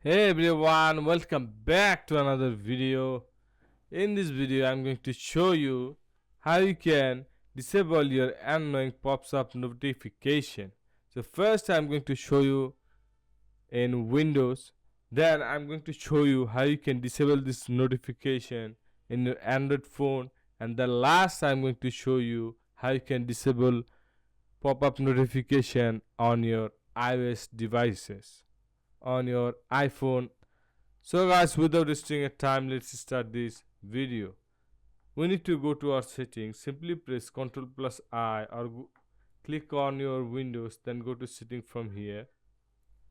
Hey everyone, welcome back to another video. In this video, I'm going to show you how you can disable your annoying pops up notification. So first I'm going to show you in Windows, then I'm going to show you how you can disable this notification in your Android phone, and the last I'm going to show you how you can disable pop-up notification on your iOS devices, on your iPhone. So guys, without wasting a time, let's start this video. We need to go to our settings. Simply press Ctrl plus I or click on your Windows, then go to setting from here.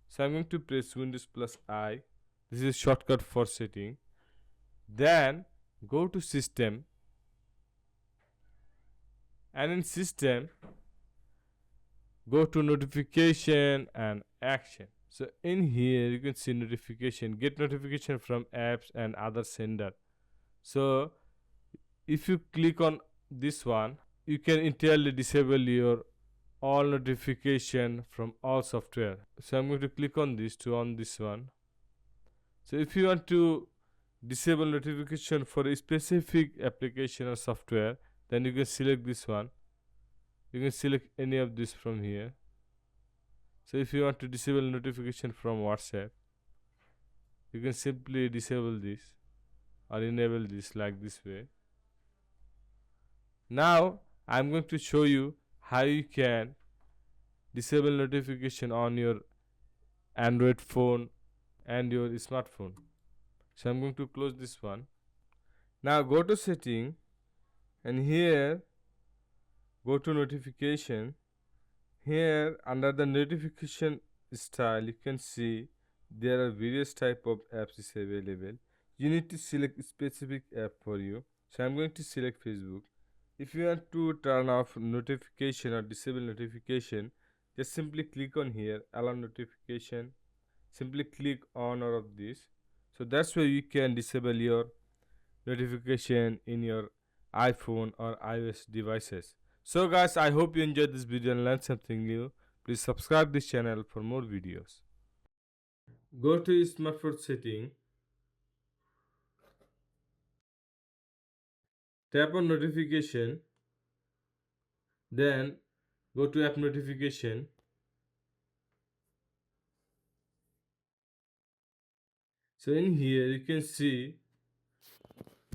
So I'm going to press Windows plus I. This is shortcut for setting. Then go to system, and in system go to notification and action. So in here you can see notification, get notification from apps and other sender. So if you click on this one, you can entirely disable your all notification from all software. So I'm going to click on this to on this one. So if you want to disable notification for a specific application or software, then you can select this one. You can select any of this from here. So if you want to disable notification from WhatsApp, you can simply disable this or enable this like this way. Now I'm going to show you how you can disable notification on your Android phone and your smartphone. So I'm going to close this one. Now go to setting, and here go to notification. Here under the notification style you can see there are various type of apps is available. You need to select a specific app for you. So I'm going to select Facebook. If you want to turn off notification or disable notification, just simply click on here, allow notification. Simply click on or of this. So that's why you can disable your notification in your iPhone or iOS devices. So guys, I hope you enjoyed this video and learned something new. Please subscribe this channel for more videos. Go to smartphone setting, tap on notification, then go to app notification. So in here you can see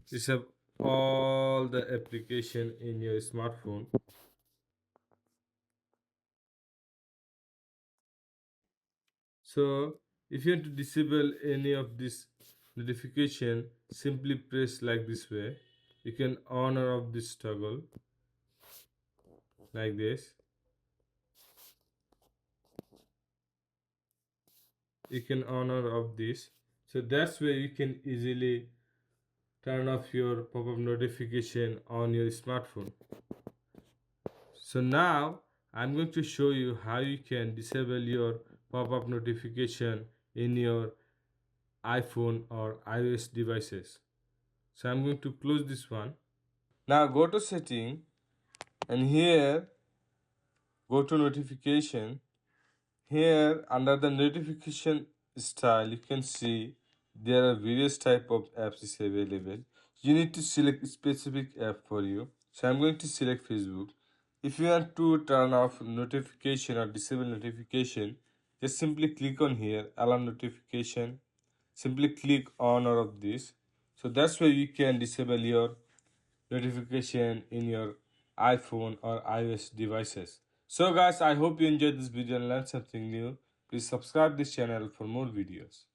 this have all the application in your smartphone. So if you want to disable any of this notification, simply press like this way. You can on or off this toggle like this. You can on or off this. So that's where you can easily turn off your pop-up notification on your smartphone. So now I'm going to show you how you can disable your pop-up notification in your iPhone or iOS devices. So I'm going to close this one. Now go to setting, and here go to notification. Here under the notification style you can see there are various type of apps is available. You need to select a specific app for you. So I'm going to select Facebook. If you want to turn off notification or disable notification, just simply click on here, allow notification. Simply click on or of this. So that's why you can disable your notification in your iPhone or iOS devices. So guys, I hope you enjoyed this video and learned something new. Please subscribe this channel for more videos.